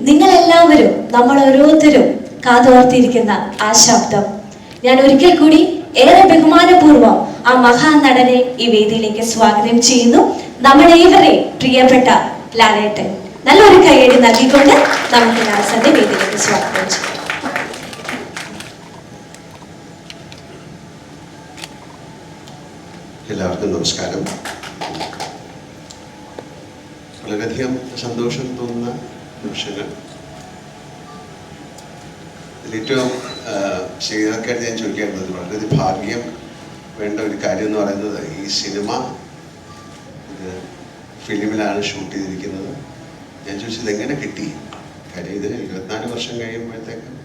നിങ്ങളെല്ലാവരും, നമ്മൾ ഓരോരുത്തരും കാതോർത്തിരിക്കുന്ന ആ ശബ്ദം. ഞാൻ ഒരിക്കൽ കൂടി ഏറെ ബഹുമാനപൂർവ്വം ആ മഹാനടനെ ഈ വേദിയിലേക്ക് സ്വാഗതം ചെയ്യുന്നു. നമ്മളേവരെ പ്രിയപ്പെട്ട ലാലേട്ടൻ. നല്ലൊരു കൈയടി നൽകിക്കൊണ്ട് നമുക്ക് ലാൽസന്റെ വേദിയിലേക്ക് സ്വാഗതം ചെയ്യാം. എല്ലാവർക്കും നമസ്കാരം. വളരെയധികം സന്തോഷം തോന്നുന്ന നിമിഷങ്ങൾ. ഇതിലേറ്റവും ശ്രീധർക്കാർ ഞാൻ ചോദിക്കാറുള്ളത് വളരെ ഭാഗ്യം വേണ്ട ഒരു കാര്യം എന്ന് പറയുന്നത്, ഈ സിനിമ ഫിലിമിലാണ് ഷൂട്ട് ചെയ്തിരിക്കുന്നത്. ഞാൻ ചോദിച്ചത് എങ്ങനെ കിട്ടി? കാര്യം ഇത് 24 വർഷം കഴിയുമ്പോഴത്തേക്കും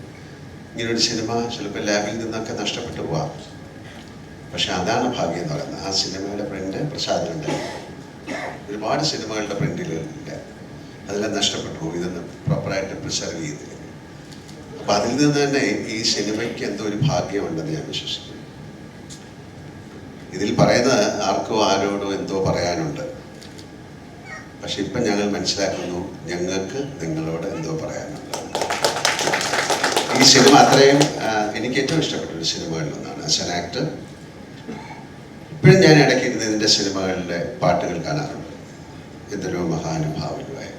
ഇങ്ങനൊരു സിനിമ ചിലപ്പോൾ ലാബിൽ നിന്നൊക്കെ നഷ്ടപ്പെട്ടു പോവാം. പക്ഷെ അതാണ് ഭാഗ്യം എന്ന് പറയുന്നത്. ആ സിനിമയുടെ പ്രിന്റ് പ്രസാദിലുണ്ട്. ഒരുപാട് സിനിമകളുടെ പ്രിന്റുകളില്ല, അതെല്ലാം നഷ്ടപ്പെട്ടു പോകും. ഇതൊന്നും പ്രോപ്പറായിട്ട് പ്രിസർവ് ചെയ്തില്ല. അപ്പം അതിൽ നിന്ന് തന്നെ ഈ സിനിമയ്ക്ക് എന്തോ ഒരു ഭാഗ്യമുണ്ടെന്ന് ഞാൻ വിശ്വസിക്കുന്നു. ഇതിൽ പറയുന്നത് ആർക്കോ ആരോടോ എന്തോ പറയാനുണ്ട്. പക്ഷെ ഇപ്പം ഞങ്ങൾ മനസ്സിലാക്കുന്നു, ഞങ്ങൾക്ക് നിങ്ങളോട് എന്തോ പറയാനുണ്ട്. ഈ സിനിമ അത്രയും എനിക്ക് ഏറ്റവും ഇഷ്ടപ്പെട്ട ഒരു സിനിമകളിലൊന്നാണ്. ആസ് ആൻ ആക്ടർ ഇപ്പോഴും ഞാൻ ഇടയ്ക്കിരുന്ന് ഇതിൻ്റെ സിനിമകളിലെ പാട്ടുകൾ കാണാറുണ്ട്. എന്തൊരു മഹാനുഭാവനുമായിരുന്നു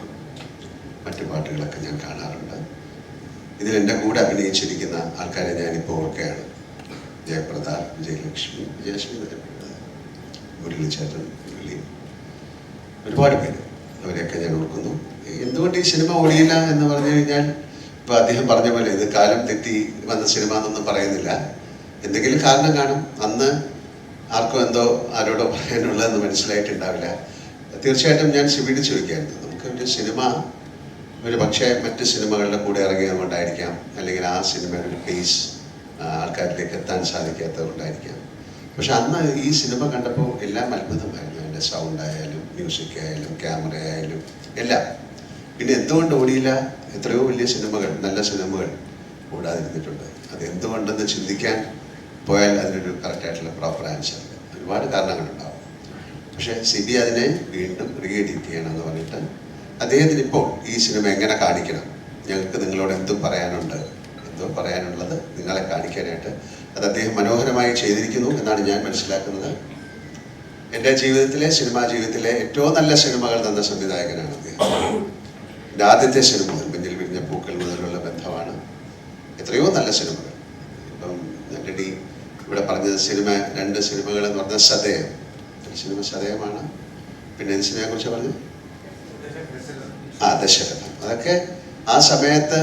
മറ്റു പാട്ടുകളൊക്കെ ഞാൻ കാണാറുണ്ട്. ഇതിൽ എൻ്റെ കൂടെ അഭിനയിച്ചിരിക്കുന്ന ആൾക്കാരെ ഞാനിപ്പോൾ ഓർക്കുകയാണ്. ജയപ്രദ, വിജയലക്ഷ്മി, വിജയലക്ഷ്മി, മുരളിച്ചേട്ടൻ, മുരളി, ഒരുപാട് പേര്, അവരെയൊക്കെ ഞാൻ ഓർക്കുന്നു. എന്തുകൊണ്ട് ഈ സിനിമ ഓടിയില്ല എന്ന് പറഞ്ഞു കഴിഞ്ഞാൽ, ഇപ്പോൾ അദ്ദേഹം പറഞ്ഞ പോലെ ഇത് കാലം തെറ്റി വന്ന സിനിമ എന്നൊന്നും പറയുന്നില്ല. എന്തെങ്കിലും കാരണം കാണും. അന്ന് ആർക്കും എന്തോ ആരോടോ പറയാനുള്ളതെന്ന് മനസ്സിലായിട്ടുണ്ടാവില്ല. തീർച്ചയായിട്ടും ഞാൻ സിബിയോട് ചോദിക്കായിരുന്നു, നമുക്ക് ഒരു സിനിമ ഒരു പക്ഷേ മറ്റ് സിനിമകളുടെ കൂടെ ഇറങ്ങിയത് കൊണ്ടായിരിക്കാം, അല്ലെങ്കിൽ ആ സിനിമയുടെ ഒരു പേസ് ആൾക്കാരിലേക്ക് എത്താൻ സാധിക്കാത്തത് കൊണ്ടായിരിക്കാം. പക്ഷെ അന്ന് ഈ സിനിമ കണ്ടപ്പോൾ എല്ലാം അത്ഭുതമായിരുന്നു. അതിൻ്റെ സൗണ്ട് ആയാലും മ്യൂസിക് ആയാലും ക്യാമറ ആയാലും എല്ലാം. പിന്നെ എന്തുകൊണ്ട് ഓടിയില്ല? എത്രയോ വലിയ സിനിമകൾ, നല്ല സിനിമകൾ ഓടാതിരുന്നിട്ടുണ്ട്. അത് എന്തുകൊണ്ടെന്ന് ചിന്തിക്കാൻ പോയാൽ അതിനൊരു കറക്റ്റായിട്ടുള്ള പ്രോപ്പർ ആൻസർ ഇല്ല. ഒരുപാട് കാരണങ്ങളുണ്ടാവും. പക്ഷേ സിബി അതിനെ വീണ്ടും റീഎഡിറ്റ് ചെയ്യണമെന്ന് പറഞ്ഞിട്ട് അദ്ദേഹത്തിന് ഇപ്പോൾ ഈ സിനിമ എങ്ങനെ കാണിക്കണം, ഞങ്ങൾക്ക് നിങ്ങളോട് എന്തും പറയാനുണ്ട്, എന്തോ പറയാനുള്ളത് നിങ്ങളെ കാണിക്കാനായിട്ട് അത് അദ്ദേഹം മനോഹരമായി ചെയ്തിരിക്കുന്നു എന്നാണ് ഞാൻ മനസ്സിലാക്കുന്നത്. എൻ്റെ ജീവിതത്തിലെ, സിനിമാ ജീവിതത്തിലെ ഏറ്റവും നല്ല സിനിമകൾ തന്ന സംവിധായകനാണ് അദ്ദേഹം. എൻ്റെ ആദ്യത്തെ സിനിമ മുതൽ, മഞ്ഞിൽ വിരിഞ്ഞ പൂക്കൾ മുതലുള്ള ബന്ധമാണ്. എത്രയോ നല്ല സിനിമകൾ. ഇപ്പം ലെഡി ഇവിടെ പറഞ്ഞത് സിനിമ, 2 സിനിമകൾ എന്ന് പറഞ്ഞാൽ സദയം, ഒരു സിനിമ സദയമാണ്. പിന്നെ ഏത് സിനിമയെ കുറിച്ച് പറഞ്ഞു? ദശരഥം. അതൊക്കെ ആ സമയത്ത്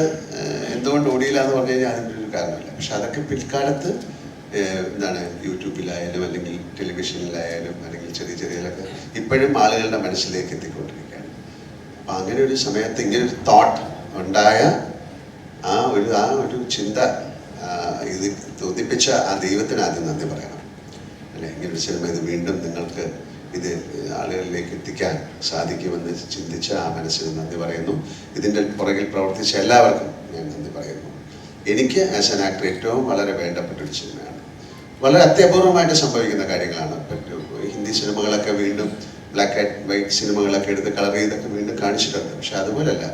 എന്തുകൊണ്ട് ഓടിയില്ല എന്ന് പറഞ്ഞു കഴിഞ്ഞാൽ അതിൻ്റെ ഒരു കാരണമില്ല. പക്ഷെ അതൊക്കെ പിൽക്കാലത്ത് എന്താണ്, യൂട്യൂബിലായാലും അല്ലെങ്കിൽ ടെലിവിഷനിലായാലും അല്ലെങ്കിൽ ചെറിയ ചെറിയതൊക്കെ ഇപ്പോഴും ആളുകളുടെ മനസ്സിലേക്ക് എത്തിക്കൊണ്ടിരിക്കുകയാണ്. അപ്പം അങ്ങനെ ഒരു സമയത്ത് ഇങ്ങനൊരു തോട്ട് ഉണ്ടായ ആ ഒരു ചിന്ത ഇത് തോന്നിപ്പിച്ച ആ ദൈവത്തിന് ആദ്യം നന്ദി പറയണം, അല്ലെ? ഇങ്ങനൊരു സിനിമ ഇത് വീണ്ടും നിങ്ങൾക്ക് ഇത് ആളുകളിലേക്ക് എത്തിക്കാൻ സാധിക്കുമെന്ന് ചിന്തിച്ച ആ മനസ്സിന് നന്ദി പറയുന്നു. ഇതിൻ്റെ പുറകിൽ പ്രവർത്തിച്ച എല്ലാവർക്കും ഞാൻ നന്ദി പറയുന്നു. എനിക്ക് ആസ് ആൻ ആക്ടർ ഏറ്റവും വളരെ വേണ്ടപ്പെട്ടൊരു സിനിമയാണ്. വളരെ അത്യപൂർവമായിട്ട് സംഭവിക്കുന്ന കാര്യങ്ങളാണ്. ഹിന്ദി സിനിമകളൊക്കെ വീണ്ടും ബ്ലാക്ക് ആൻഡ് വൈറ്റ് സിനിമകളൊക്കെ എടുത്ത് കളർ ചെയ്തൊക്കെ വീണ്ടും കാണിച്ചിട്ടുണ്ട്. പക്ഷെ അതുപോലല്ല,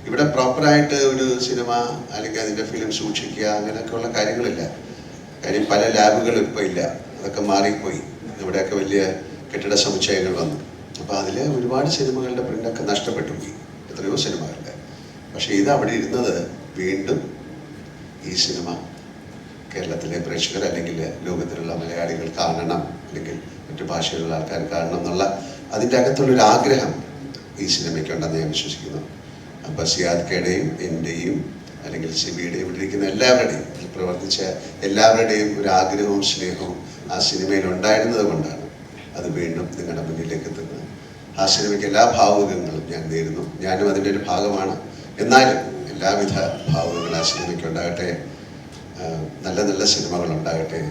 ഇവിടെ പ്രോപ്പറായിട്ട് ഒരു സിനിമ അല്ലെങ്കിൽ അതിൻ്റെ ഫിലിം സൂക്ഷിക്കുക അങ്ങനെയൊക്കെയുള്ള കാര്യങ്ങളില്ല. കാര്യം പല ലാബുകളും ഇപ്പോൾ ഇല്ല, അതൊക്കെ മാറിപ്പോയി. ഇവിടെയൊക്കെ വലിയ കെട്ടിട സമുച്ചയങ്ങൾ വന്നു. അപ്പോൾ അതിൽ ഒരുപാട് സിനിമകളുടെ പ്രിൻ്റൊക്കെ നഷ്ടപ്പെട്ടു പോയി, എത്രയോ സിനിമകളുടെ. പക്ഷേ ഇത് അവിടെ ഇരുന്നത് വീണ്ടും ഈ സിനിമ കേരളത്തിലെ പ്രേക്ഷകർ അല്ലെങ്കിൽ ലോകത്തിലുള്ള മലയാളികൾ കാണണം, അല്ലെങ്കിൽ മറ്റു ഭാഷയിലുള്ള ആൾക്കാർ കാണണം എന്നുള്ള അതിൻ്റെ അകത്തുള്ളൊരു ആഗ്രഹം ഈ സിനിമയ്ക്കുണ്ടെന്ന് ഞാൻ വിശ്വസിക്കുന്നു. അപ്പോൾ സിയാദ്ക്കയുടെയും എൻ്റെയും അല്ലെങ്കിൽ സിബിയുടെയും ഇവിടെ ഇരിക്കുന്ന എല്ലാവരുടെയും, പ്രവർത്തിച്ച എല്ലാവരുടെയും ഒരു ആഗ്രഹവും സ്നേഹവും ആ സിനിമയിൽ ഉണ്ടായിരുന്നത് കൊണ്ടാണ് അത് വീണ്ടും നിങ്ങളുടെ മുന്നിലേക്ക് എത്തുന്നത്. ആ സിനിമയ്ക്ക് എല്ലാ ഭാവുകങ്ങളും ഞാൻ നേരുന്നു. ഞാനും അതിൻ്റെ ഒരു ഭാഗമാണ്. എന്നാലും എല്ലാവിധ ഭാവുകങ്ങളും ആ സിനിമയ്ക്ക് ഉണ്ടാകട്ടെ. നല്ല നല്ല സിനിമകൾ ഉണ്ടാകട്ടെ.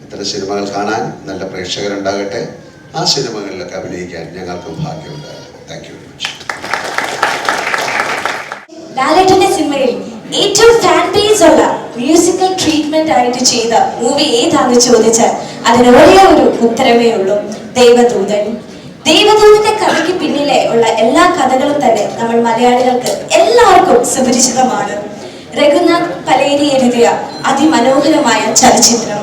ഇത്തരം സിനിമകൾ കാണാൻ നല്ല പ്രേക്ഷകരുണ്ടാകട്ടെ. ആ സിനിമകളിലൊക്കെ അഭിനയിക്കാൻ ഞങ്ങൾക്കും ഭാഗ്യമുണ്ടാകട്ടെ. Thank you very much. ലാലേട്ടന്റെ സിനിമയിൽ ഏറ്റവും ഫാൻ ബേസ് ഉള്ള മ്യൂസിക്കൽ ട്രീറ്റ്മെന്റ് ആയിട്ട് ചെയ്ത മൂവി ഏതാണെന്ന് ചോദിച്ചാൽ അതിന് ഒരേ ഒരു ഉത്തരവേ ഉള്ളൂ, ദേവദൂതൻ. ദൈവദൂതന്റെ കഥയ്ക്ക് പിന്നിലെ ഉള്ള എല്ലാ കഥകളും തന്നെ നമ്മൾ മലയാളികൾക്ക് എല്ലാവർക്കും സുപരിചിതമാണ്. രഘുനാഥ് പലേരി എഴുതിയ അതിമനോഹരമായ ചലച്ചിത്രം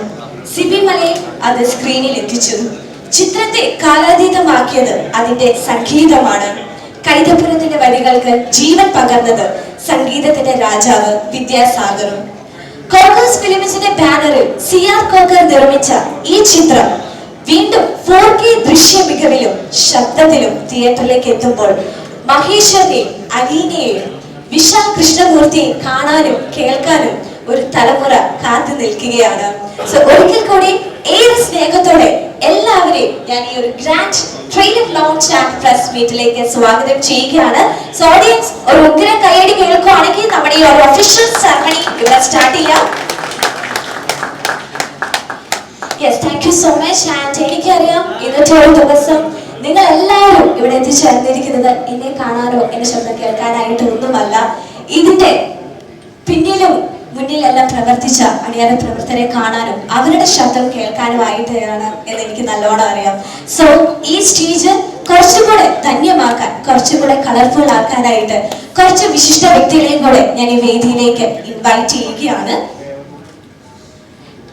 സിബി മലയിൽ അത് സ്ക്രീനിൽ എത്തിച്ചു. ചിത്രത്തെ കാലാതീതമാക്കിയത് അതിന്റെ സംഗീതമാണ്. കൈതപ്പുറത്തിന്റെ വരികൾക്ക് ജീവൻ പകർന്നത് സംഗീതത്തിന്റെ രാജാവ് വിദ്യാസാഗറും. കോക്കസ് ഫിലിംസിന്റെ ബാനറിൽ CR കോക്കർ നിർമ്മിച്ച ഈ ചിത്രം വീണ്ടും 4K ദൃശ്യ മികവിലും ശബ്ദത്തിലും തിയേറ്ററിലേക്ക് എത്തുമ്പോൾ മഹേശ്വരനെയും അലീനയെയും വിശാൽ കൃഷ്ണമൂർത്തിയെയും കാണാനും കേൾക്കാനും ഒരു തലമുറ കാത്തു നിൽക്കുകയാണ്. സോ ഒരിക്കൽ കൂടി ഏറെ സ്നേഹത്തോടെ എല്ലാവരെയും ഞാൻ ഈ ഒരു grand trailer launch and press മീറ്റിലേക്ക് സ്വാഗതം ചെയ്യുകയാണ്. സോ ഓഡിയൻസ് ഒരു ഉഗ്ര കൈയടി കേൾക്കുകയാണെങ്കിൽ നമ്മുടെ ഈ ഒരു ഒഫീഷ്യൽ സെറമണി ഇവിടെ സ്റ്റാർട്ട് ചെയ്യാം. Yes, thank you so much. And എനിക്കറിയാം ഇന്നത്തെ ഒരു ദിവസം നിങ്ങൾ എല്ലാവരും ഇവിടെ എത്തിച്ചേർന്നിരിക്കുന്നത് എന്നെ കാണാനോ എന്റെ ശബ്ദം കേൾക്കാനായിട്ട് ഒന്നുമല്ല. ഇതിന്റെ പിന്നിലും മുന്നിലെല്ലാം പ്രവർത്തിച്ച അണിയറ പ്രവർത്തകരെ കാണാനും അവരുടെ ശബ്ദം കേൾക്കാനുമായിട്ടാണ് എന്ന് എനിക്ക് നല്ലോണം അറിയാം. സോ ഈ സ്റ്റേജ് കുറച്ചുകൂടെ ധന്യമാക്കാൻ, കുറച്ചുകൂടെ കളർഫുൾ ആക്കാനായിട്ട് കുറച്ച് വിശിഷ്ട വ്യക്തികളെയും കൂടെ ഞാൻ ഈ വേദിയിലേക്ക് ഇൻവൈറ്റ് ചെയ്യുകയാണ്.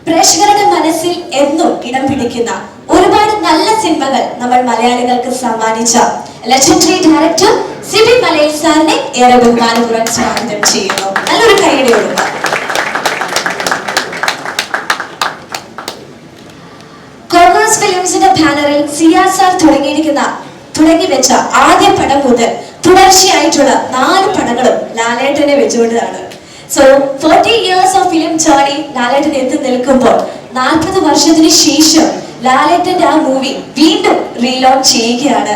പ്രേക്ഷകരുടെ മനസ്സിൽ എന്നും ഇടം പിടിക്കുന്ന ഒരുപാട് നല്ല സിനിമകൾ നമ്മൾ മലയാളികൾക്ക് സമ്മാനിച്ച ലെജൻഡറി ഡയറക്ടർ സിബി മലയിൽ സാറിനെ ഏറെ ബഹുമാനപൂർവ്വം സ്വാഗതം ചെയ്യുന്നു. നല്ലൊരു കൈയടി കൊടുക്കുക. കോക്കസ് ഫിലിംസിന്റെ ബാനറിൽ CR സാർ തുടങ്ങി വെച്ച ആദ്യ പടം മുതൽ തുടർച്ചയായിട്ടുള്ള 4 പടങ്ങളും ലാലേട്ടനെ വെച്ചുകൊണ്ടാണ്. So 40 years of film journey ലാലേട്ടൻ എത്തി നിൽക്കുമ്പോൾ 40 വർഷത്തിന് ശേഷം ലാലേട്ടന്റെ ആ മൂവി വീണ്ടും റീലോഞ്ച് ചെയ്യുകയാണ്.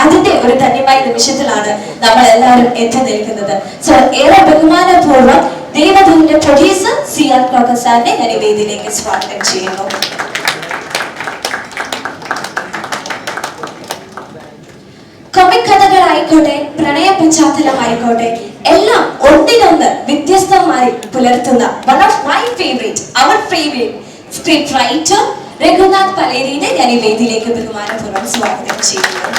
അതിന്റെ ഒരു ധന്യമായ നിമിഷത്തിലാണ് നമ്മൾ എല്ലാവരും എത്തി നിൽക്കുന്നത്. സോ ഏറെ ബഹുമാനപൂർവ്വം ദൈവദൂതന്റെ പ്രൊഡ്യൂസർ CR കോക്കർ സാറിനെ ഞാൻ ഈ വേദിയിലേക്ക് സ്വാഗതം ചെയ്യുന്നു. കൊമിക് കഥകളായിക്കോട്ടെ, പ്രണയ പശ്ചാത്തലമായിക്കോട്ടെ, എല്ലാം ഒന്നിനൊന്ന് വ്യത്യസ്തമായി പുലർത്തുന്ന our favorite script writer Raghunath പലേരിനെ ഞാൻ ഈ വേദിയിലേക്ക് ബഹുമാനപൂർവ്വം സ്വാഗതം ചെയ്യുന്നു.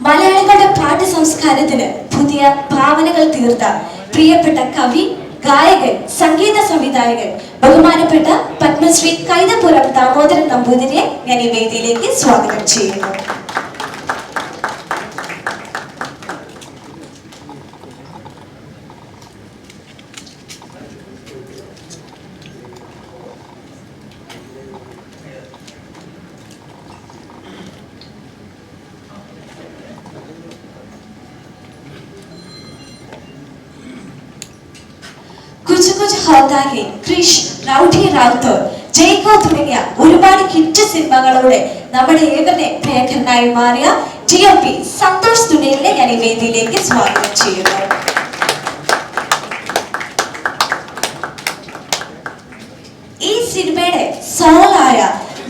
മലയാളികളുടെ പാഠ്യ സംസ്കാരത്തിന് പുതിയ ഭാവനകൾ തീർത്ത പ്രിയപ്പെട്ട കവി, ഗായകൻ, സംഗീത സംവിധായകൻ, ബഹുമാനപ്പെട്ട പത്മശ്രീ കൈതപ്പുറം ദാമോദരൻ നമ്പൂതിരിയെ ഞാൻ ഈ വേദിയിലേക്ക് സ്വാഗതം ചെയ്യുന്നു. കുച്ച് ഹോതാഹെ, ക്രിഷ്, റൗഡി റാവുത്തർ, ജയ്കോ തുടങ്ങിയ ഒരുപാട് ഹിറ്റ് സിനിമകളോടെ നമ്മുടെ ഏവരുടെ പ്രിയങ്കരനായി മാറിയ DOP സന്തോഷ് തുണേലിനെ ഞാൻ ഈ വേദിയിലേക്ക് സ്വാഗതം ചെയ്യുന്നു. ഈ സിനിമയുടെ സോളായ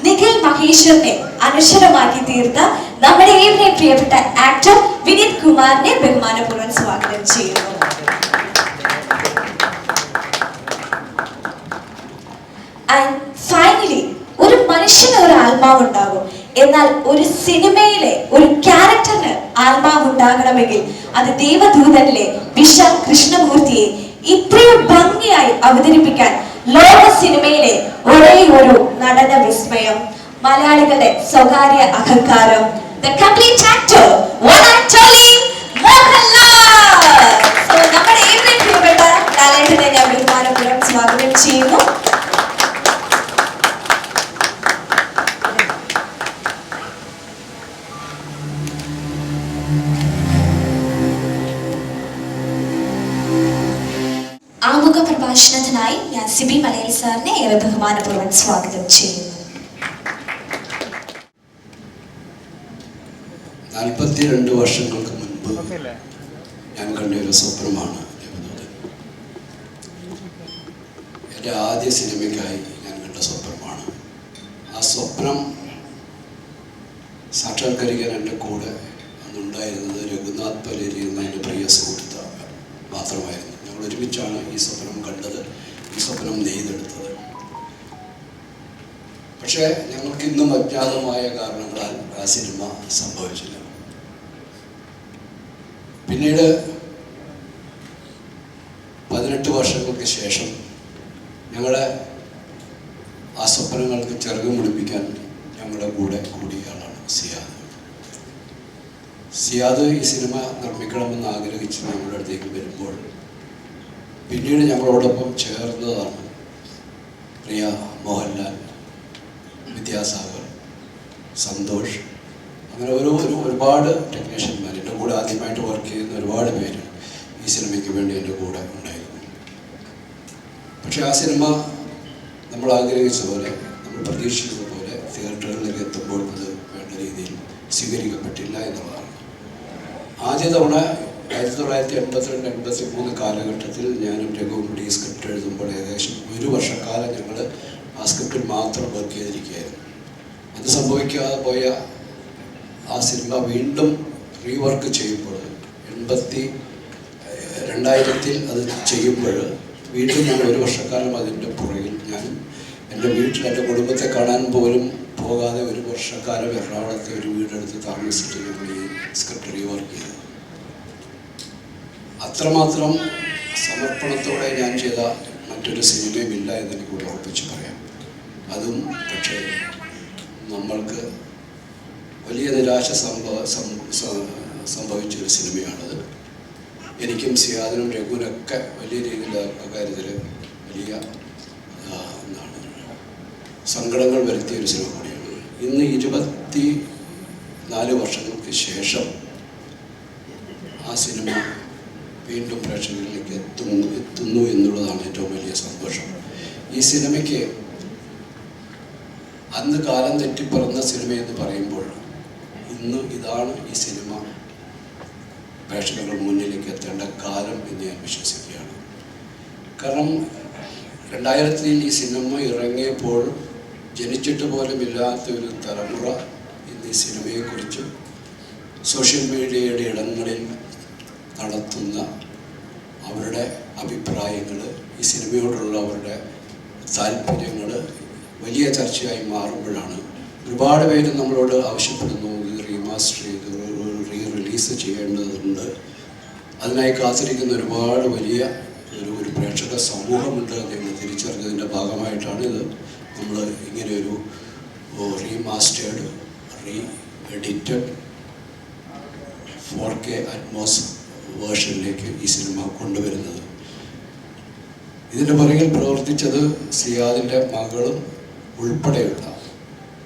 നിഖിൽ മഹേശ്വരനെ അനശ്വരമാക്കി തീർത്ത നമ്മുടെ ഏവരുടെ പ്രിയപ്പെട്ട ആക്ടർ വിനീത് കുമാറിനെ ബഹുമാനപൂർവ്വം സ്വാഗതം ചെയ്യുന്നു. ആൻഡ് ഫൈനലി ഒരു മനുഷ്യന് ഒരു ആത്മാവ് ഉണ്ടാകും. എന്നാൽ ഒരു സിനിമയിലെ ഒരു ക്യാരക്ടറിന് ആത്മാവ് ഉണ്ടാകണമെങ്കിൽ അത് ദൈവദൂതനിലെ വിശാൽ കൃഷ്ണമൂർത്തിയെ ഇത്രയും ഭംഗിയായി അവതരിപ്പിക്കാൻ ലോക സിനിമയിലെ ഒരേ ഒരു നടന വിസ്മയം, മലയാളികളുടെ സ്വകാര്യ അഹങ്കാരം, the complete actor, one and only Mohanlal. So നമ്മുടെ ഏവരെയും പ്രിയപ്പെട്ട ലാലേട്ടനെ ഞാൻ ബഹുമാനപൂർവ്വം സ്വാഗതം ചെയ്യുന്നു. ആമുഖ പ്രഭാഷണത്തിനായി ഞാൻ സിബി മലയിൽ സാറിനെ ഏറെ ബഹുമാനപൂർവ്വം സ്വാഗതം ചെയ്യുന്നു. 42 വർഷങ്ങൾക്ക് മുൻപ് ഞാൻ കണ്ടൊരു സ്വപ്നമാണ് ദേവദൂതൻ. എൻ്റെ ആദ്യ സിനിമയ്ക്കായി ഞാൻ കണ്ട സ്വപ്നമാണ്. ആ സ്വപ്നം സാക്ഷാത്കരിക്കാൻ എൻ്റെ കൂടെ അന്നുണ്ടായിരുന്നത് രഘുനാഥ് പലേരി എന്ന എൻ്റെ പ്രിയ സുഹൃത്ത് മാത്രമായിരുന്നു. ഞങ്ങൾ ഒരുമിച്ചാണ് ഈ സ്വപ്നം കണ്ടത്. ഈ സ്വപ്നം നെയ്തെടുത്തത്. പക്ഷേ ഞങ്ങൾക്ക് ഇന്നും അജ്ഞാതമായ കാരണങ്ങളാൽ ആ സിനിമ സംഭവിച്ചില്ല. പിന്നീട് 18 വർഷങ്ങൾക്ക് ശേഷം ഞങ്ങളെ ആ സ്വപ്നങ്ങൾക്ക് ചിറക് മുടിപ്പിക്കാൻ ഞങ്ങളുടെ കൂടെ കൂടിയ ആളാണ് സിയാദ്. സിയാദ് ഈ സിനിമ നിർമ്മിക്കണമെന്ന് ആഗ്രഹിച്ച് ഞങ്ങളുടെ അടുത്തേക്ക് വരുമ്പോൾ പിന്നീട് ഞങ്ങളോടൊപ്പം ചേർന്നതാണ് പ്രിയ മോഹൻലാൽ, വിദ്യാസാഗർ, സന്തോഷ്, അങ്ങനെ ഒരുപാട് ടെക്നീഷ്യന്മാർ, എൻ്റെ കൂടെ ആദ്യമായിട്ട് വർക്ക് ചെയ്യുന്ന ഒരുപാട് പേര് ഈ സിനിമയ്ക്ക് വേണ്ടി എൻ്റെ കൂടെ ഉണ്ടായിരുന്നു. പക്ഷെ ആ സിനിമ നമ്മൾ ആഗ്രഹിച്ച പോലെ, നമ്മൾ പ്രതീക്ഷിച്ചത് പോലെ തിയേറ്ററുകളിലേക്ക് എത്തുമ്പോൾ അത് വേണ്ട രീതിയിൽ സ്വീകരിക്കപ്പെട്ടില്ല എന്നുള്ളതാണ്. ആദ്യ തവണ 1982-83 കാലഘട്ടത്തിൽ ഞാനും രഘുവും കൂടി സ്ക്രിപ്റ്റ് എഴുതുമ്പോൾ ഏകദേശം 1 വർഷക്കാലം ഞങ്ങൾ ആ സ്ക്രിപ്റ്റിൽ മാത്രം വർക്ക് ചെയ്തിരിക്കുകയായിരുന്നു. അത് സംഭവിക്കാതെ പോയ ആ സിനിമ വീണ്ടും റീവർക്ക് ചെയ്യുമ്പോൾ 2000-ൽ അത് ചെയ്യുമ്പോൾ വീണ്ടും ഞാൻ 1 വർഷക്കാലം അതിൻ്റെ പുറകിൽ, ഞാൻ എൻ്റെ വീട്ടിൽ എൻ്റെ കുടുംബത്തെ കാണാൻ പോലും പോകാതെ 1 വർഷക്കാലം എറണാകുളത്തെ ഒരു വീടെടുത്ത് താമസിച്ചിട്ട് ഞങ്ങൾ ഈ സ്ക്രിപ്റ്റ് റീവർക്ക് ചെയ്തു. അത്രമാത്രം സമർപ്പണത്തോടെ ഞാൻ ചെയ്ത മറ്റൊരു സിനിമയുമില്ല എന്നെനിക്ക് കൂടെ ഉറപ്പിച്ച് പറയാം. അതും പക്ഷേ നമ്മൾക്ക് വലിയ നിരാശ സംഭവിച്ചൊരു സിനിമയാണത്. എനിക്കും സിയാദിനും രഘുവിനൊക്കെ വലിയ രീതിയിൽ അക്കാര്യത്തിൽ വലിയ സങ്കടങ്ങൾ വരുത്തിയൊരു സിനിമ കൂടിയാണ്. ഇന്ന് 24 വർഷങ്ങൾക്ക് ശേഷം ആ സിനിമ വീണ്ടും പ്രേക്ഷകരിലേക്ക് എത്തുന്നു എന്നുള്ളതാണ് ഏറ്റവും വലിയ സന്തോഷം. ഈ സിനിമയ്ക്ക് അന്ന് കാലം തെറ്റിപ്പറന്ന സിനിമയെന്ന് പറയുമ്പോൾ ഇന്ന് ഇതാണ് ഈ സിനിമ പ്രേക്ഷകരുടെ മുന്നിലേക്ക് എത്തേണ്ട കാലം എന്ന് ഞാൻ വിശ്വസിക്കുകയാണ്. കാരണം 2000-ൽ ഈ സിനിമ ഇറങ്ങിയപ്പോൾ ജനിച്ചിട്ട് പോലും ഇല്ലാത്ത ഒരു തലമുറ ഇന്ന് ഈ സിനിമയെക്കുറിച്ചും സോഷ്യൽ മീഡിയയുടെ ഇടങ്ങളിൽ നടത്തുന്ന അവരുടെ അഭിപ്രായങ്ങൾ, ഈ സിനിമയോടുള്ള അവരുടെ താല്പര്യങ്ങൾ വലിയ ചർച്ചയായി മാറുമ്പോഴാണ് ഒരുപാട് പേര് നമ്മളോട് ആവശ്യപ്പെടുന്നു, ഇത് റീമാസ്റ്റർ ചെയ്ത് റിലീസ് ചെയ്യേണ്ടതുണ്ട്, അതിനായി കാത്തിരിക്കുന്ന ഒരുപാട് വലിയ ഒരു പ്രേക്ഷക സമൂഹമുണ്ട് എന്ന് തിരിച്ചറിഞ്ഞതിൻ്റെ ഭാഗമായിട്ടാണ് ഇത് നമ്മൾ ഇങ്ങനെയൊരു റീമാസ്റ്റേർഡ്, എഡിറ്റഡ് 4K അറ്റ്മോസ് വേർഷനിലേക്ക് ഈ സിനിമ കൊണ്ടുവരുന്നത്. ഇതിൻ്റെ പുറകിൽ പ്രവർത്തിച്ചത് സിയാദിൻ്റെ മകളും ഉൾപ്പെടെയുള്ള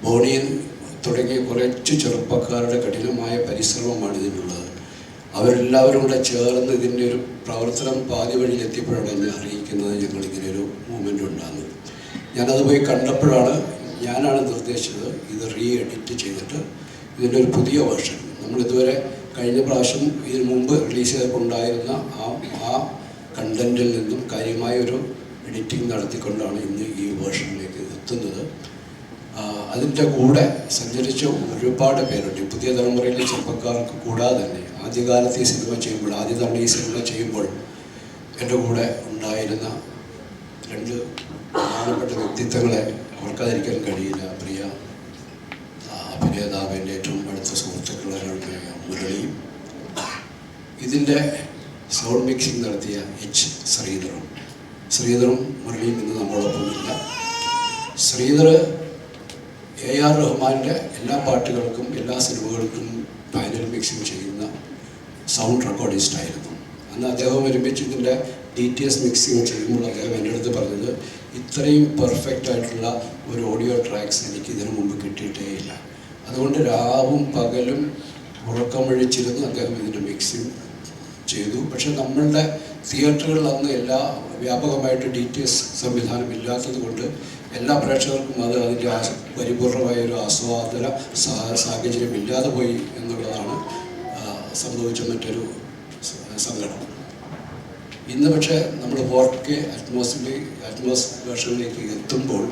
ബോണിയൻ തുടങ്ങിയ കുറച്ച് ചെറുപ്പക്കാരുടെ കഠിനമായ പരിശ്രമമാണ് ഇതിനുള്ളത്. അവരെല്ലാവരും കൂടെ ചേർന്ന് ഇതിൻ്റെ ഒരു പ്രവർത്തനം പാതി വഴിയിൽ എത്തിയപ്പോഴാണ് എന്നെ അറിയിക്കുന്നത് ഞങ്ങളിങ്ങനെ ഒരു മൂവ്മെൻ്റ് ഉണ്ടാകുന്നത്. ഞാനത് പോയി കണ്ടപ്പോഴാണ് ഞാനാണ് നിർദ്ദേശിച്ചത് ഇത് എഡിറ്റ് ചെയ്തിട്ട് ഇതിൻ്റെ ഒരു പുതിയ വേർഷൻ, നമ്മളിതുവരെ കഴിഞ്ഞ പ്രാവശ്യം ഇതിനു മുമ്പ് റിലീസ് ചെയ്തിട്ടുണ്ടായിരുന്ന ആ കണ്ടൻറ്റിൽ നിന്നും കാര്യമായ ഒരു എഡിറ്റിംഗ് നടത്തിക്കൊണ്ടാണ് ഇന്ന് ഈ വേർഷനിലേക്ക് എത്തുന്നത്. അതിൻ്റെ കൂടെ സഞ്ചരിച്ച ഒരുപാട് പേരുണ്ട്. പുതിയ തലമുറയിലെ ചെറുപ്പക്കാർക്ക് കൂടാതെ തന്നെ ആദ്യകാലത്ത് ഈ സിനിമ ചെയ്യുമ്പോൾ, ആദ്യ തവണ ഈ സിനിമ ചെയ്യുമ്പോൾ എൻ്റെ കൂടെ ഉണ്ടായിരുന്ന 2 പ്രധാനപ്പെട്ട വ്യക്തിത്വങ്ങളെ ഓർക്കാതിരിക്കാൻ കഴിയില്ല. പ്രിയ അഭിനേതാവിൻ്റെ ഏറ്റവും അടുത്ത സുഹൃത്തുക്കളായ മുരളിയും ഇതിൻ്റെ സൗണ്ട് മിക്സിംഗ് നടത്തിയ ശ്രീധറും മുരളിയും ഇന്ന് നമ്മളൊപ്പമില്ല. ശ്രീധർ AR റഹ്മാൻ്റെ എല്ലാ പാട്ടുകൾക്കും എല്ലാ സിനിമകൾക്കും ഫൈനൽ മിക്സിംഗ് ചെയ്യുന്ന സൗണ്ട് റെക്കോർഡിസ്റ്റായിരുന്നു. അന്ന് അദ്ദേഹം ഒരുമിച്ച് ഇതിൻ്റെ DTS മിക്സിംഗ് ചെയ്യുമ്പോൾ അദ്ദേഹം എൻ്റെ അടുത്ത് പറഞ്ഞത്, ഇത്രയും പെർഫെക്റ്റ് ആയിട്ടുള്ള ഒരു ഓഡിയോ ട്രാക്സ് എനിക്ക് ഇതിനു മുമ്പ് കിട്ടിയിട്ടേയില്ല. അതുകൊണ്ട് രാവും പകലും ഉറക്കമൊഴിച്ചിരുന്ന് അദ്ദേഹം ഇതിൻ്റെ മിക്സിംഗ് ചെയ്തു. പക്ഷെ നമ്മളുടെ തിയേറ്ററുകളിൽ അന്ന് വ്യാപകമായിട്ട് DTS സംവിധാനം ഇല്ലാത്തത് കൊണ്ട് എല്ലാ പ്രേക്ഷകർക്കും അതിൻ്റെ പരിപൂർണമായ ഒരു ആസ്വാദന സാഹചര്യം ഇല്ലാതെ പോയി എന്നുള്ളതാണ് സംഭവിച്ച മറ്റൊരു സങ്കടം. ഇന്ന് പക്ഷേ നമ്മൾ 4K അറ്റ്മോസ് വേർഷനിലേക്ക് എത്തുമ്പോൾ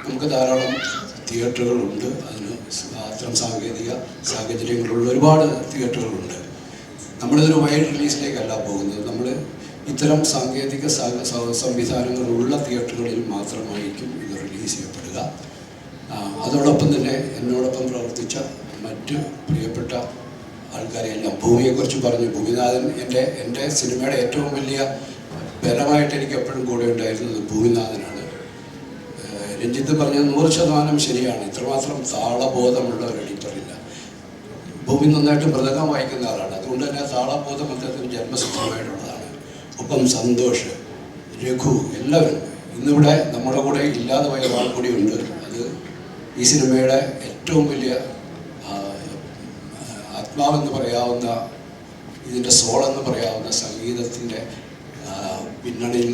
നമുക്ക് ധാരാളം തിയേറ്ററുകളുണ്ട്. അതിന് അത്തരം സാങ്കേതിക സാഹചര്യങ്ങളുള്ള ഒരുപാട് തിയേറ്ററുകളുണ്ട്. നമ്മളിതൊരു വൈഡ് റിലീസിലേക്കല്ല പോകുന്നത്. നമ്മൾ ഇത്തരം സാങ്കേതിക സംവിധാനങ്ങളുള്ള തിയേറ്ററുകളിൽ മാത്രമായിരിക്കും ഇത് റിലീസ് ചെയ്യപ്പെടുക. അതോടൊപ്പം തന്നെ എന്നോടൊപ്പം പ്രവർത്തിച്ച മറ്റ് പ്രിയപ്പെട്ട ആൾക്കാരെയെല്ലാം, ഭൂമിയെക്കുറിച്ച് പറഞ്ഞു. ഭൂമിനാഥൻ എൻ്റെ സിനിമയുടെ ഏറ്റവും വലിയ ബലമായിട്ട് എനിക്ക് എപ്പോഴും കൂടെ ഉണ്ടായിരുന്നത് ഭൂമിനാഥനാണ്. രഞ്ജിത്ത് പറഞ്ഞത് 100% ശരിയാണ്. ഇത്രമാത്രം താളബോധമുള്ള ഒരു എഡിറ്ററില്ല. ഭൂമി നന്നായിട്ട് മൃദംഗം വായിക്കുന്ന ആളാണ്. അതുകൊണ്ട് തന്നെ താളബോധം അദ്ദേഹത്തിന് ജന്മസിദ്ധമായിട്ടുള്ളതാണ്. ഒപ്പം സന്തോഷ്, രഘു, എല്ലാവരും ഇന്നിവിടെ നമ്മുടെ കൂടെ ഇല്ലാതെ പോയ ആൾ കൂടിയുണ്ട്. അത് ഈ സിനിമയുടെ ഏറ്റവും വലിയ ആത്മാവെന്ന് പറയാവുന്ന, ഇതിൻ്റെ സോളെന്ന് പറയാവുന്ന സംഗീതത്തിൻ്റെ പിന്നണിയിൽ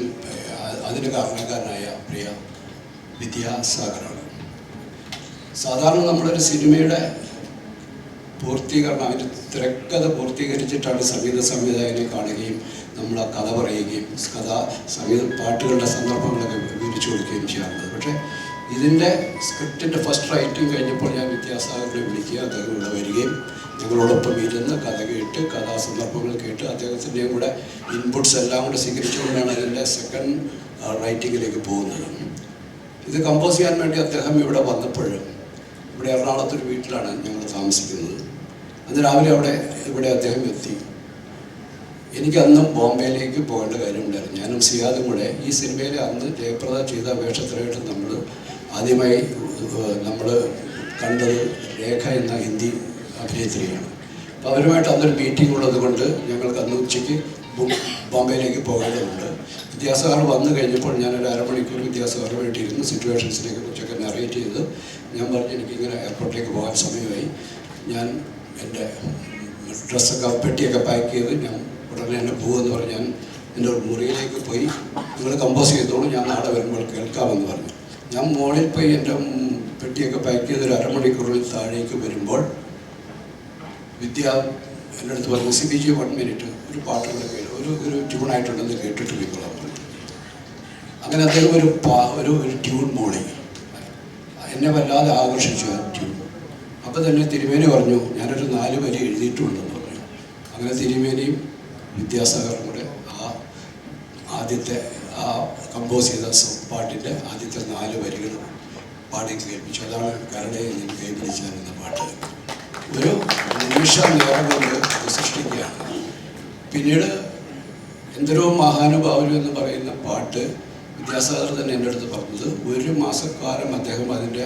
അതിന് കാരണക്കാരനായ പ്രിയ വിദ്യാസാഗറാണ്. സാധാരണ നമ്മളൊരു സിനിമയുടെ പൂർത്തീകരണം, അതിൻ്റെ തിരക്കഥ പൂർത്തീകരിച്ചിട്ടാണ് സംഗീത സംവിധായകനെ കാണുകയും നമ്മൾ ആ കഥ പറയുകയും സംഗീത പാട്ടുകളുടെ സന്ദർഭങ്ങളൊക്കെ വിവരിച്ചു കൊടുക്കുകയും ചെയ്യാറുണ്ട്. പക്ഷേ ഇതിൻ്റെ സ്ക്രിപ്റ്റിൻ്റെ ഫസ്റ്റ് റൈറ്റിംഗ് കഴിഞ്ഞപ്പോൾ ഞാൻ വിദ്യാസാഗറിനെ വിളിക്കുക, അദ്ദേഹം ഇവിടെ വരികയും ഞങ്ങളോടൊപ്പം ഇരുന്ന് കഥ കേട്ട് കഥാസന്ദർഭങ്ങൾ കേട്ട് അദ്ദേഹത്തിൻ്റെയും കൂടെ ഇൻപുട്സ് എല്ലാം കൂടെ സ്വീകരിച്ചുകൊണ്ടാണ് അതിൻ്റെ സെക്കൻഡ് റൈറ്റിങ്ങിലേക്ക് പോകുന്നത്. ഇത് കമ്പോസ് ചെയ്യാൻ വേണ്ടി അദ്ദേഹം ഇവിടെ വന്നപ്പോൾ, ഇവിടെ എറണാകുളത്തൊരു വീട്ടിലാണ് ഞങ്ങൾ താമസിക്കുന്നത്. അന്ന് രാവിലെ ഇവിടെ അദ്ദേഹം എത്തി. എനിക്ക് അന്നും ബോംബെയിലേക്ക് പോകേണ്ട കാര്യമുണ്ടായിരുന്നു. ഞാനും സിയാദും കൂടെ ഈ സിനിമയിൽ അന്ന് ജയപ്രദ ചെയ്ത വേഷത്തിലായിട്ട് ആദ്യമായി നമ്മൾ കണ്ടത് രേഖ എന്ന ഹിന്ദി അഭിനേത്രിയാണ്. അപ്പോൾ അവരുമായിട്ട് അന്നൊരു മീറ്റിംഗ് ഉള്ളത് കൊണ്ട് ഞങ്ങൾക്ക് അന്ന് ഉച്ചയ്ക്ക് ബോംബെയിലേക്ക് പോകേണ്ടതുണ്ട്. വിദ്യാസാഗർ വന്നു കഴിഞ്ഞപ്പോൾ ഞാനൊരു അരമണിക്കൂർ വിദ്യാസാഗർ വേണ്ടിയിരുന്നു സിറ്റുവേഷൻസിനെ കുറിച്ചൊക്കെ നറേറ്റ് ചെയ്ത് ഞാൻ പറഞ്ഞു എനിക്കിങ്ങനെ എയർപോർട്ടിലേക്ക് പോകാൻ സമയമായി, ഞാൻ എൻ്റെ ഡ്രസ്സൊക്കെ പെട്ടിയൊക്കെ പാക്ക് ചെയ്ത് ഞാൻ ഉടനെ തന്നെ പോകുമെന്ന് പറഞ്ഞ് ഞാൻ എൻ്റെ ഒരു മുറിയിലേക്ക് പോയി, നിങ്ങൾ കമ്പോസ് ചെയ്തോളൂ, ഞാൻ നാളെ വരുമ്പോൾ കേൾക്കാമെന്ന് പറഞ്ഞു. ഞാൻ മോളിൽ പോയി എൻ്റെ പെട്ടിയൊക്കെ പാക്ക് ചെയ്ത് ഒരു അരമണിക്കൂറിൽ താഴേക്ക് വരുമ്പോൾ വിദ്യ എൻ്റെ അടുത്ത് പറഞ്ഞു, CBG 1 മിനിറ്റ് ഒരു പാട്ടുകൂടെ ഒരു ട്യൂണായിട്ടുണ്ടെന്ന് കേട്ടിട്ട് പോയിക്കൊള്ളാം പറഞ്ഞു. അങ്ങനെ അദ്ദേഹം ഒരു ട്യൂൺ മോളി എന്നെ വല്ലാതെ ആകർഷിച്ചു ആ ട്യൂൺ. അപ്പം തന്നെ തിരുമേനി പറഞ്ഞു, ഞാനൊരു 4 വരി എഴുതിയിട്ടുണ്ടെന്ന് പറഞ്ഞു. അങ്ങനെ തിരുമേനിയും വിദ്യാസാഗറും കൂടെ ആദ്യത്തെ കമ്പോസ് ചെയ്ത പാട്ടിൻ്റെ ആദ്യത്തെ 4 വരികൾ പാടി കേൾപ്പിച്ചു. അതാണ് കരടയെ ഞാൻ കൈപിടിച്ചാൽ എന്ന പാട്ട്. ഒരു നിമിഷ നേരം കൊണ്ട് സൃഷ്ടിക്കുകയാണ്. പിന്നീട് എന്തൊരു മഹാനുഭാവനം എന്ന് പറയുന്ന പാട്ട് വിദ്യാസാഗർ തന്നെ എൻ്റെ അടുത്ത് പറഞ്ഞത് 1 മാസക്കാലം അദ്ദേഹം അതിൻ്റെ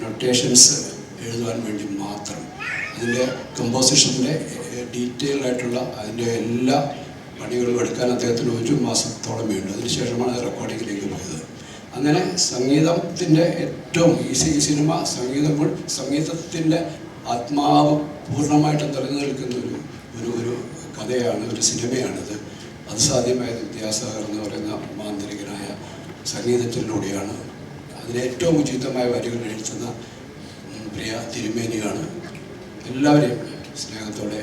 നൊട്ടേഷൻസ് എഴുതുവാൻ വേണ്ടി മാത്രം, അതിൻ്റെ കമ്പോസിഷൻ്റെ ഡീറ്റെയിൽ ആയിട്ടുള്ള അതിൻ്റെ എല്ലാ പണികളും എടുക്കാൻ അദ്ദേഹത്തിന് 1 മാസത്തോളം വേണ്ടു. അതിനുശേഷമാണ് അത് റെക്കോർഡിങ്ങിലേക്ക് പോയത്. അങ്ങനെ സംഗീതത്തിൻ്റെ ഏറ്റവും ഈ സിനിമ സംഗീതത്തിൻ്റെ ആത്മാവ് പൂർണ്ണമായിട്ടും തെളിഞ്ഞു നിൽക്കുന്ന ഒരു കഥയാണ്, ഒരു സിനിമയാണിത്. അത് സാധ്യമായത് വിദ്യാസാഗർ എന്ന് പറയുന്ന മാന്ത്രികനായ സംഗീതത്തിലൂടെയാണ്. അതിന് ഏറ്റവും ഉചിതമായ വരികൾ എഴുതുന്ന പ്രിയ തിരുമേനിയാണ്. എല്ലാവരെയും സ്നേഹത്തോടെ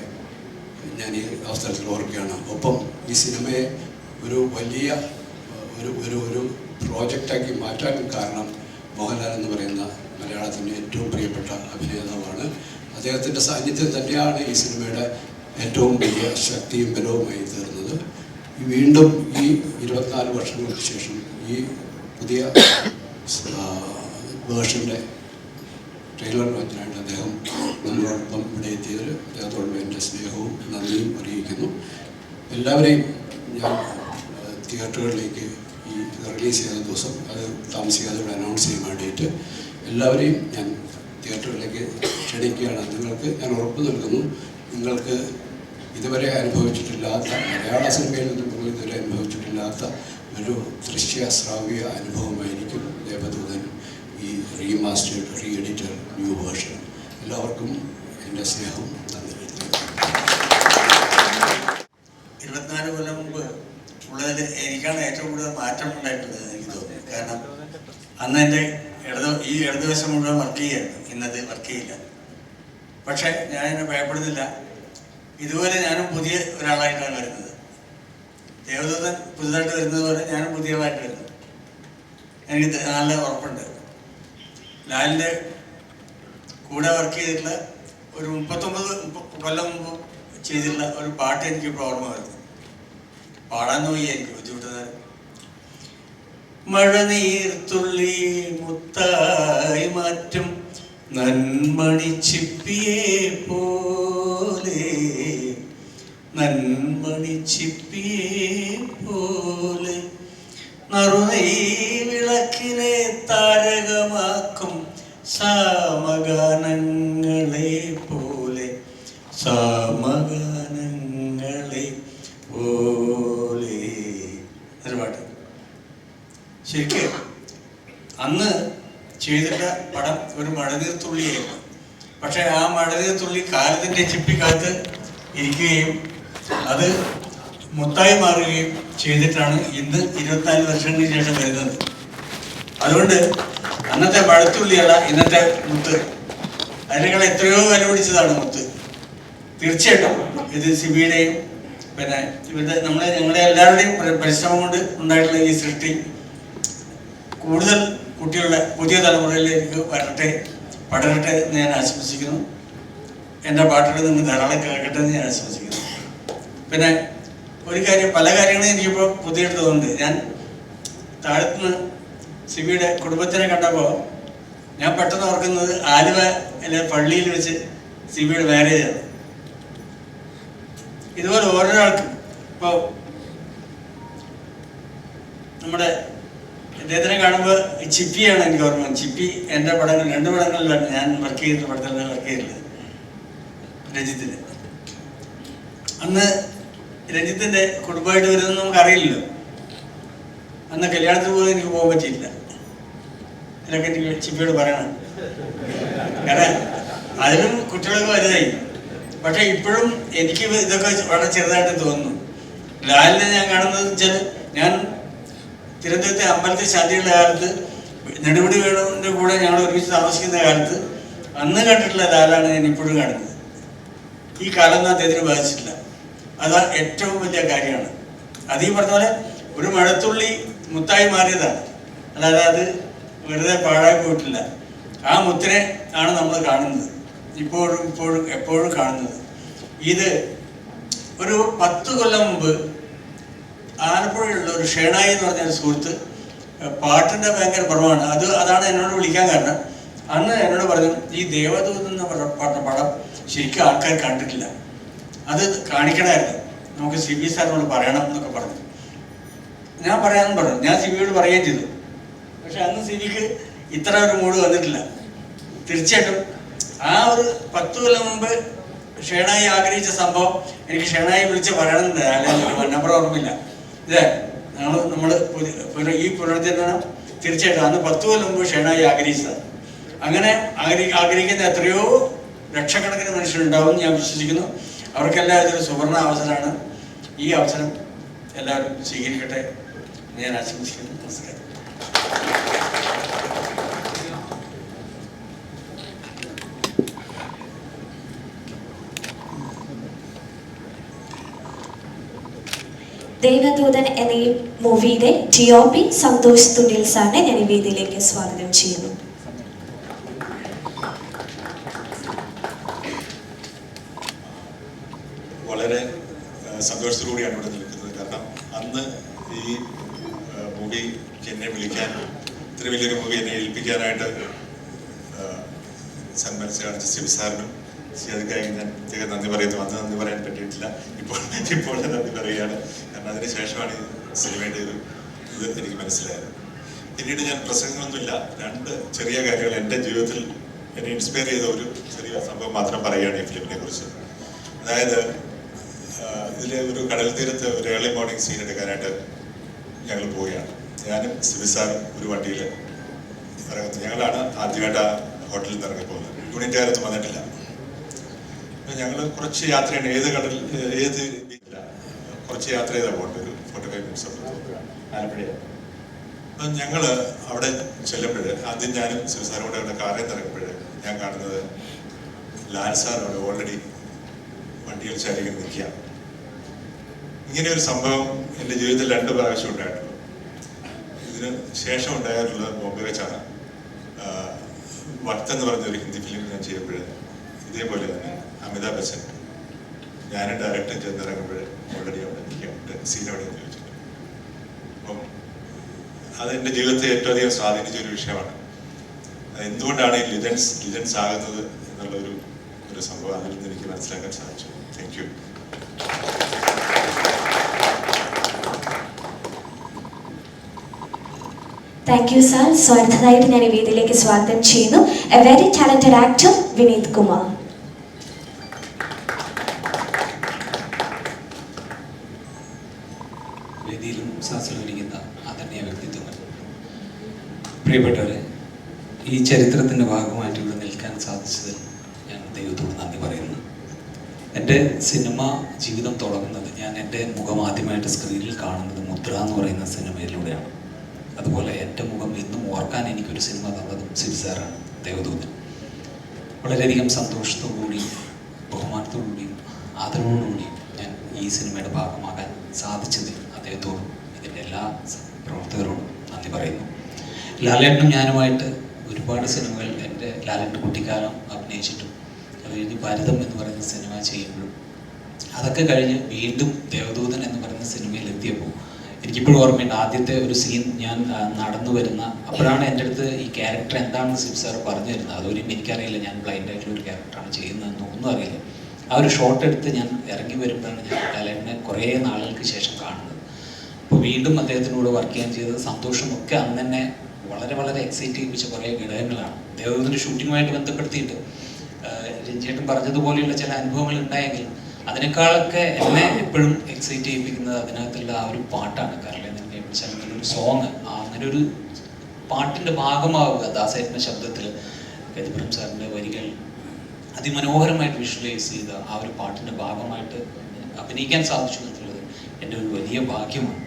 ഞാൻ ഈ അവസരത്തിൽ ഓർക്കുകയാണ്. ഒപ്പം ഈ സിനിമയെ ഒരു വലിയ ഒരു പ്രോജക്റ്റാക്കി മാറ്റാൻ കാരണം മോഹൻലാൽ എന്ന് പറയുന്ന മലയാളത്തിൻ്റെ ഏറ്റവും പ്രിയപ്പെട്ട അഭിനേതാവാണ്. അദ്ദേഹത്തിൻ്റെ സാന്നിധ്യം തന്നെയാണ് ഈ സിനിമയുടെ ഏറ്റവും വലിയ ശക്തിയും ബലവുമായി തീർന്നത്. വീണ്ടും ഈ 24 വർഷങ്ങൾക്ക് ശേഷം ഈ പുതിയ വേർഷൻ്റെ ട്രെയിലർ ലോഞ്ചിനായിട്ട് അദ്ദേഹം നമ്മളോടൊപ്പം ഇവിടെ എത്തിയതിൽ അദ്ദേഹത്തോടുള്ള എൻ്റെ സ്നേഹവും നന്ദിയും അറിയിക്കുന്നു. എല്ലാവരെയും ഞാൻ തിയേറ്ററുകളിലേക്ക് ഈ റിലീസ് ചെയ്യുന്ന ദിവസം അത് താമസിക്കാതെ ഇവിടെ അനൗൺസ് ചെയ്യുന്ന ഡേറ്റ് എല്ലാവരെയും ഞാൻ തിയേറ്ററുകളിലേക്ക് ക്ഷണിക്കുകയാണ്. നിങ്ങൾക്ക് ഞാൻ ഉറപ്പ് നൽകുന്നു, നിങ്ങൾക്ക് ഇതുവരെ അനുഭവിച്ചിട്ടില്ലാത്ത, മലയാള സിനിമയിൽ നിന്നും നിങ്ങൾ ഇതുവരെ അനുഭവിച്ചിട്ടില്ലാത്ത ഒരു ദൃശ്യ ശ്രാവ്യ അനുഭവമായിരിക്കും ദേവദൂതൻ ഈ remastered re editor new version. എല്ലാവർക്കും എൻ്റെ സ്നേഹം നന്ദി. 24 കൊല്ലം മുമ്പ് ഉള്ളതിൽ എനിക്കാണ് ഏറ്റവും കൂടുതൽ മാറ്റം ഉണ്ടായിട്ടുള്ളത് എനിക്ക് തോന്നി. കാരണം അന്ന് എൻ്റെ ഈ ഇടതുവശം മുഴുവൻ വർക്ക് ചെയ്യായിരുന്നു, ഇന്നത് വർക്ക് ചെയ്യില്ല. പക്ഷെ ഞാനെന്നെ ഭയപ്പെടുന്നില്ല. ഇതുപോലെ ഞാനും പുതിയ ഒരാളായിട്ടാണ് വരുന്നത്. ദേവദൂതൻ പുതുതായിട്ട് വരുന്നത് പോലെ ഞാനും പുതിയതായിട്ട് വരുന്നു. എനിക്ക് നല്ല ഉറപ്പുണ്ട്. ലാലിൻ്റെ കൂടെ വർക്ക് ചെയ്തിട്ടുള്ള ഒരു 39 കൊല്ലം മുമ്പ് ചെയ്തിട്ടുള്ള ഒരു പാട്ട് എനിക്കിപ്പോൾ ഓർമ്മ വരുന്നു. പാടാൻ പോയി എനിക്ക് ബുദ്ധിമുട്ടുന്നത്. മഴനീർത്തുള്ളി മുത്തായി മാറ്റും നന്മണിച്ചിപ്പിയെ പോലെ, നന്മണിച്ചിപ്പിയെ പോലെ, നറുനെയ് വിളക്കിനെ താരകമാക്കും സാമഗാനങ്ങളെ പോലെ, സാമഗാനങ്ങളെ പോലെ. ഒരു പാട്ട് ശരിക്കും അന്ന് ചെയ്തിട്ട പടം ഒരു മഴനീർത്തുള്ളിയായിരുന്നു. പക്ഷെ ആ മഴനീർത്തുള്ളി കാലത്തിൻ്റെ ചിപ്പിക്കകത്ത് ഇരിക്കുകയും അത് മുത്തായി മാറുകയും ചെയ്തിട്ടാണ് ഇന്ന് 24 വർഷങ്ങൾക്ക് ശേഷം വരുന്നത്. അതുകൊണ്ട് അന്നത്തെ മഴത്തുള്ളിയല്ല ഇന്നത്തെ മുത്ത്. അതിനേക്കാൾ എത്രയോ വില പിടിച്ചതാണ് മുത്ത്. തീർച്ചയായിട്ടും ഇത് സിബിയുടെയും പിന്നെ ഇവരുടെ ഞങ്ങളുടെ എല്ലാവരുടെയും പരിശ്രമം കൊണ്ട് ഉണ്ടായിട്ടുള്ള ഈ സൃഷ്ടി കൂടുതൽ കുട്ടികളുടെ പുതിയ തലമുറയിലേക്ക് വരട്ടെ, പടരട്ടെ എന്ന് ഞാൻ ആശംസിക്കുന്നു. എൻ്റെ പാട്ടുകൾ നിങ്ങൾ ധാരാളം കേൾക്കട്ടെ എന്ന് ഞാൻ ആശംസിക്കുന്നു. പിന്നെ ഒരു കാര്യം, പല കാര്യങ്ങളും എനിക്കിപ്പോൾ പുതിയെടുത്തതുകൊണ്ട് ഞാൻ താഴത്തുനിന്ന് സിബിയുടെ കുടുംബത്തിനെ കണ്ടപ്പോൾ ഞാൻ പെട്ടെന്ന് ഓർക്കുന്നത് ആലുവയിലെ പള്ളിയിൽ വെച്ച് സിബിയുടെ മാരേജാണ്. ഇതുപോലെ ഓരോരാൾക്കും ഇപ്പോൾ നമ്മുടെ അദ്ദേഹത്തിനെ കാണുമ്പോൾ ചിപ്പിയാണ് എനിക്ക് ഓർമ്മ. ചിപ്പി എൻ്റെ പടങ്ങൾ 2 പടങ്ങളിലാണ് ഞാൻ വർക്ക് ചെയ്തിട്ടുള്ള പടത്തിലാണ് വർക്ക് ചെയ്തിട്ടുള്ളത്. രഞ്ജിത്തിൻ്റെ അന്ന് രഞ്ജിത്തിൻ്റെ കുടുംബമായിട്ട് വരുന്നത് നമുക്കറിയില്ലല്ലോ. അന്ന് കല്യാണത്തിന് പോലും എനിക്ക് പോകാൻ പറ്റിയില്ല. ഇതൊക്കെ എനിക്ക് ചിപ്പിയോട് പറയണം. കാരണം അതിലും കുട്ടികളൊക്കെ വലുതായി. പക്ഷെ ഇപ്പോഴും എനിക്ക് ഇതൊക്കെ വളരെ ചെറുതായിട്ട് തോന്നുന്നു. ലാലിനെ ഞാൻ കാണുന്നത് വെച്ചാൽ ഞാൻ തിരുവനന്തപുരത്തെ അമ്പലത്തിൽ ശാന്തിയുള്ള കാലത്ത് നെടുമുടി വേണുവിൻ്റെ കൂടെ ഞങ്ങൾ ഒരുമിച്ച് താമസിക്കുന്ന കാലത്ത് അന്ന് കണ്ടിട്ടുള്ള ലാലാണ് ഞാൻ ഇപ്പോഴും കാണുന്നത്. ഈ കാലം അദ്ദേഹത്തിന് ബാധിച്ചിട്ടില്ല. അത് ഏറ്റവും വലിയ കാര്യമാണ്. അത് ഈ പറഞ്ഞ പോലെ ഒരു മഴത്തുള്ളി മുത്തായി മാറിയതാണ്, അല്ലാതെ അത് വെറുതെ പാഴായി പോയിട്ടില്ല. ആ മുത്തിനെ ആണ് നമ്മൾ കാണുന്നത്, എപ്പോഴും കാണുന്നത്. ഇത് ഒരു 10 കൊല്ലം മുമ്പ് ആലപ്പുഴയുള്ള ഒരു ഷേണായി എന്ന് പറഞ്ഞൊരു സുഹൃത്ത് പാട്ടിൻ്റെ ഭയങ്കര പ്രമാണ്. അതാണ് എന്നോട് വിളിക്കാൻ കാരണം. അന്ന് എന്നോട് പറഞ്ഞു, ഈ ദേവദൂതൻ എന്ന് പറഞ്ഞ പടം ശരിക്കും ആൾക്കാർ കണ്ടിട്ടില്ല, അത് കാണിക്കണമായിരുന്നു, നമുക്ക് സിബി സാറിനോട് പറയണം എന്നൊക്കെ പറഞ്ഞു. ഞാൻ പറയാമെന്ന് പറഞ്ഞു. ഞാൻ സിബിയോട് പറയുകയും ചെയ്തു. പക്ഷെ അന്ന് സിബിക്ക് ഇത്ര ഒരു മൂഡ് വന്നിട്ടില്ല. തീർച്ചയായിട്ടും ആ ഒരു 10 കൊല്ലം മുമ്പ് ഷേണായി ആഗ്രഹിച്ച സംഭവം എനിക്ക് ഷേണായി വിളിച്ച് പറയണമെന്നില്ല, അല്ലെങ്കിൽ നമ്പർ ഓർമ്മയില്ല. നമ്മൾ ഈ പുനർജന്മം തീർച്ചയായിട്ടും അന്ന് 10 കൊല്ലം മുമ്പ് ഷേണായി ആഗ്രഹിച്ചതാണ്. അങ്ങനെ ആഗ്രഹിക്കുന്ന എത്രയോ ലക്ഷക്കണക്കിന് മനുഷ്യരുണ്ടാവും ഞാൻ വിശ്വസിക്കുന്നു. അവർക്കെല്ലാം ഇതൊരു സുവർണ അവസരമാണ്. ഈ അവസരം എല്ലാവരും സ്വീകരിക്കട്ടെ എന്ന് ഞാൻ ആശംസിക്കുന്നു. നമസ്കാരം. ദേവദൂതൻ എന്ന ഈ മൂവിയുടെ GOP സന്തോഷ് തുണ്ടിൽ സാറിനെ ഞാൻ ഈ വേദിയിലേക്ക് സ്വാഗതം ചെയ്യുന്നു. വളരെ സന്തോഷത്തോടുകൂടിയാണ് ഇവിടെ നിൽക്കുന്നത്. കാരണം അന്ന് ഈ മൂവി എന്നെ വിളിക്കാൻ, ഇത്ര വലിയൊരു മൂവി എന്നെ ഏൽപ്പിക്കാനായിട്ട് സന്മനസ് കാണിച്ച സിബി സാറിനും സിയാദിക്കായി ഞാൻ പ്രത്യേകം നന്ദി പറയുന്നു. അന്ന് നന്ദി പറയാൻ പറ്റിയിട്ടില്ല, ഇപ്പോൾ നന്ദി പറയുകയാണ്. കാരണം അതിന് ശേഷമാണ് ഈ സിനിമയുടെ ഇത് എനിക്ക് മനസ്സിലായത്. പിന്നീട് ഞാൻ പ്രസംഗങ്ങളൊന്നുമില്ല, 2 ചെറിയ കാര്യങ്ങൾ എൻ്റെ ജീവിതത്തിൽ എന്നെ ഇൻസ്പയർ ചെയ്ത ഒരു ചെറിയ സംഭവം മാത്രം പറയുകയാണ് ഈ ഫിലിമിനെ കുറിച്ച്. അതായത് ഇതിലെ ഒരു കടൽ തീരത്ത് ഒരു ഏർലി മോർണിംഗ് സീൻ എടുക്കാനായിട്ട് ഞങ്ങൾ പോവുകയാണ്. ഞാനും സിബി സാറും ഒരു വണ്ടിയിൽ ഇറങ്ങുന്നു. ഞങ്ങളാണ് ആദ്യമായിട്ട് ആ ഹോട്ടലിൽ നിന്ന് ഇറങ്ങിപ്പോകുന്നത്. യൂണിറ്റുകാരൊന്നും വന്നിട്ടില്ല. ഞങ്ങൾ കുറച്ച് യാത്രയാണ്, കുറച്ച് യാത്ര ചെയ്താൽ പോകേണ്ട ഒരു 45 മിനിറ്റ്സ് ആലപ്പുഴയാണ്. അപ്പം ഞങ്ങൾ അവിടെ ചെല്ലുമ്പോൾ ആദ്യം ഞാനും സിബി സാറും കൂടെ അവിടെ കാറിൽ നിന്ന് ഇറങ്ങുമ്പോൾ ഞാൻ കാണുന്നത് ലാൽ സാർ അവിടെ ഓൾറെഡി വണ്ടിയിൽ ചാരികൾ നിൽക്കുക. ഇങ്ങനെ ഒരു സംഭവം എൻ്റെ ജീവിതത്തിൽ 2 പ്രാവശ്യം ഉണ്ടായിട്ടുള്ളൂ. ഇതിന് ശേഷം ഉണ്ടായിട്ടുള്ളത് ബോംബെ വെച്ചാണ്. വക്ത് എന്ന് പറഞ്ഞ ഒരു ഹിന്ദി ഫിലിം ഞാൻ ചെയ്യുമ്പോൾ ഇതേപോലെ തന്നെ അമിതാഭ് ബച്ചൻ ഞാനും ഡയറക്ടറും ചെന്നിറങ്ങുമ്പോൾ ഓൾറെഡി അവിടെ നിൽക്കാറുണ്ട്, സീൻ എവിടെയെന്ന് ചോദിച്ചിട്ട്. അപ്പം അത് എൻ്റെ ജീവിതത്തെ ഏറ്റവും അധികം സ്വാധീനിച്ച ഒരു വിഷയമാണ്. എന്തുകൊണ്ടാണ് ഈ ലിജൻസ് ആകുന്നത് എന്നുള്ളൊരു സംഭവം അതിൽ നിന്ന് എനിക്ക് മനസ്സിലാക്കാൻ സാധിച്ചു. Thank you. Thank you sir. So അടുത്തതായിട്ട് ഞാൻ ഈ വേദിയിലേക്ക് സ്വാഗതം ചെയ്യുന്നു A very talented actor Vineeth Kumar. വേദിയിലും സാഹസികരിക്കുന്ന ആദരണീയ വ്യക്തിത്വങ്ങൾ, പ്രിയപ്പെട്ടവരെ, ഈ ചരിത്രത്തിൻ്റെ ഭാഗമായിട്ട് ഇവിടെ നിൽക്കാൻ സാധിച്ചതിൽ ഞാൻ ദൈവത്തോട് നന്ദി പറയുന്നു. എൻ്റെ സിനിമ ജീവിതം തുടങ്ങുന്നത്, ഞാൻ എൻ്റെ മുഖം ആദ്യമായിട്ട് സ്ക്രീനിൽ കാണുന്നത് മുദ്ര എന്ന് പറയുന്ന സിനിമയിലൂടെയാണ്. അതുപോലെ എൻ്റെ മുഖം ഇന്നും ഓർക്കാൻ എനിക്കൊരു സിനിമ തന്നതും സിബിസാറാണ്, ദേവദൂതൻ. വളരെയധികം സന്തോഷത്തോടുകൂടിയും ബഹുമാനത്തോടുകൂടിയും ആദരവോടുകൂടിയും ഞാൻ ഈ സിനിമയുടെ ഭാഗമാകാൻ സാധിച്ചതിൽ അദ്ദേഹത്തോടും ഇതിൻ്റെ എല്ലാ പ്രവർത്തകരോടും നന്ദി പറയുന്നു. ലാലേട്ടനും ഞാനുമായിട്ട് ഒരുപാട് സിനിമകൾ, എൻ്റെ ലാലേട്ടൻ കുട്ടിക്കാലം അഭിനയിച്ചിട്ടും അത് കഴിഞ്ഞ് ഭരതം എന്ന് പറയുന്ന സിനിമ ചെയ്യുമ്പോഴും അതൊക്കെ കഴിഞ്ഞ് വീണ്ടും ദേവദൂതൻ എന്ന് പറയുന്ന സിനിമയിൽ എത്തിയപ്പോൾ എനിക്കിപ്പോഴും ഓർമ്മയുണ്ട്, ആദ്യത്തെ ഒരു സീൻ ഞാൻ നടന്നു വരുന്ന അപ്പോഴാണ് എൻ്റെ അടുത്ത് ഈ ക്യാരക്ടർ എന്താണെന്ന് സിബ് സാർ പറഞ്ഞു തരുന്നത്. അതൊരു എനിക്കറിയില്ല, ഞാൻ ബ്ലൈൻഡ് ആയിട്ടുള്ള ഒരു ക്യാരക്ടറാണ് ചെയ്യുന്നതെന്ന് ഒന്നും അറിയില്ല. ആ ഒരു ഷോട്ട് എടുത്ത് ഞാൻ ഇറങ്ങി വരുമ്പോഴാണ് ഞാൻ ലാലേട്ടനെ കുറേ നാളുകൾക്ക് ശേഷം കാണുന്നത്. അപ്പോൾ വീണ്ടും അദ്ദേഹത്തിനോട് വർക്ക് ചെയ്യാൻ ചെയ്തത് സന്തോഷമൊക്കെ അന്ന് തന്നെ വളരെ വളരെ എക്സൈറ്റ് ചെയ്യിപ്പിച്ച കുറേ ഘടകങ്ങളാണ്. ദേവദൂതൻ്റെ ഷൂട്ടിങ്ങുമായിട്ട് ബന്ധപ്പെടുത്തിയിട്ട് രഞ്ജിയേട്ടൻ പറഞ്ഞതുപോലെയുള്ള ചില അനുഭവങ്ങൾ ഉണ്ടായെങ്കിലും അതിനേക്കാളൊക്കെ എന്നെ എപ്പോഴും എക്സൈറ്റ് ചെയ്യിപ്പിക്കുന്നത് അതിനകത്തുള്ള ആ ഒരു പാട്ടാണ്. കാരണം ഒരു സോങ്, അങ്ങനെ ഒരു പാട്ടിൻ്റെ ഭാഗമാവുക, ദാസേട്ടൻ്റെ ശബ്ദത്തിൽ ഗജപുരം സാറിൻ്റെ വരികൾ അതിമനോഹരമായിട്ട് വിഷ്വലൈസ് ചെയ്ത ആ ഒരു പാട്ടിൻ്റെ ഭാഗമായിട്ട് അഭിനയിക്കാൻ സാധിച്ചു എന്നുള്ളത് എൻ്റെ ഒരു വലിയ ഭാഗ്യമാണ്.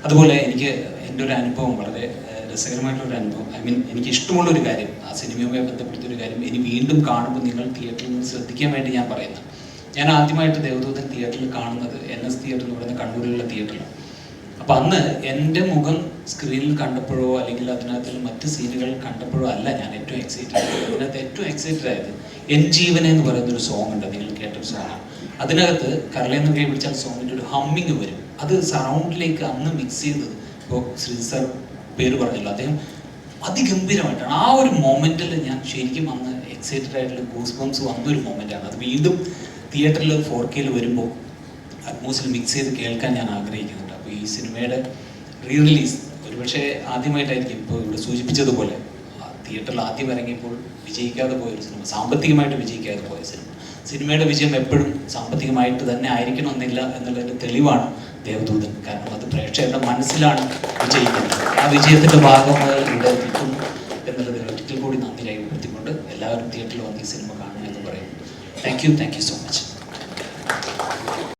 അതുപോലെ എനിക്ക് എൻ്റെ ഒരു അനുഭവം, വളരെ രസകരമായിട്ടുള്ളൊരു അനുഭവം, എനിക്ക് ഇഷ്ടമുള്ളൊരു കാര്യം, ആ സിനിമയുമായി ബന്ധപ്പെടുത്തിയൊരു കാര്യം ഇനി വീണ്ടും കാണുമ്പോൾ നിങ്ങൾ തിയേറ്ററിൽ നിന്ന് ശ്രദ്ധിക്കാൻ വേണ്ടി ഞാൻ പറയുന്നത്. ഞാൻ ആദ്യമായിട്ട് ദേവദൂതൻ തിയേറ്ററിൽ കാണുന്നത് NS തിയേറ്റർ എന്ന് പറയുന്ന കണ്ണൂരിലുള്ള തിയേറ്ററിലാണ്. അപ്പം അന്ന് എൻ്റെ മുഖം സ്ക്രീനിൽ കണ്ടപ്പോഴോ അല്ലെങ്കിൽ അതിനകത്തിൽ മറ്റ് സീനുകൾ കണ്ടപ്പോഴോ അല്ല ഞാൻ ഏറ്റവും എക്സൈറ്റഡ് ആയത്. അതിനകത്ത് ഏറ്റവും എക്സൈറ്റഡ് ആയത് എൻ ജീവന എന്ന് പറയുന്നൊരു സോങ് ഉണ്ട്, നിങ്ങൾ കേട്ടൊരു സോങ്ങാണ്. അതിനകത്ത് കരളേന്ന് കൈ പിടിച്ചാൽ സോങ്ങിൻ്റെ ഒരു ഹമ്മിങ് വരും. അത് സറൗണ്ടിലേക്ക് അന്ന് മിക്സ് ചെയ്തത്, ഇപ്പോൾ ശ്രീ സാർ പേര് പറഞ്ഞല്ലോ, അദ്ദേഹം അതിഗംഭീരമായിട്ടാണ്. ആ ഒരു മൊമെൻറ്റിൽ ഞാൻ ശരിക്കും അന്ന് എക്സൈറ്റഡ് ആയിട്ടുള്ള ഗൂസ് ബംസ് വന്നൊരു മൊമെൻ്റാണ്. അത് വീണ്ടും തിയേറ്ററിൽ 4K വരുമ്പോൾ അറ്റ്മോസിൽ മിക്സ് ചെയ്ത് കേൾക്കാൻ ഞാൻ ആഗ്രഹിക്കുന്നുണ്ട്. അപ്പോൾ ഈ സിനിമയുടെ റീ റിലീസ് ഒരുപക്ഷെ ആദ്യമായിട്ടായിരിക്കും, ഇപ്പോൾ ഇവിടെ സൂചിപ്പിച്ചതുപോലെ തിയേറ്ററിൽ ആദ്യം ഇറങ്ങിയപ്പോൾ വിജയിക്കാതെ പോയൊരു സിനിമ, സാമ്പത്തികമായിട്ട് വിജയിക്കാതെ പോയ സിനിമ. സിനിമയുടെ വിജയം എപ്പോഴും സാമ്പത്തികമായിട്ട് തന്നെ ആയിരിക്കണമെന്നില്ല എന്നുള്ളതിൻ്റെ തെളിവാണ് ദേവദൂതൻ. കാരണം അത് പ്രേക്ഷകരുടെ മനസ്സിലാണ് വിജയിക്കുന്നത്. ആ വിജയത്തിൻ്റെ ഭാഗമായി ഇവിടെ നിൽക്കുന്നു എന്നുള്ളതിൽ ഒരിക്കൽ കൂടി നന്ദി രേഖപ്പെടുത്തിക്കൊണ്ട് എല്ലാവരും തിയേറ്ററിൽ വന്ന് ഈ സിനിമ കാണുക എന്ന് പറയുന്നു. Thank you so much.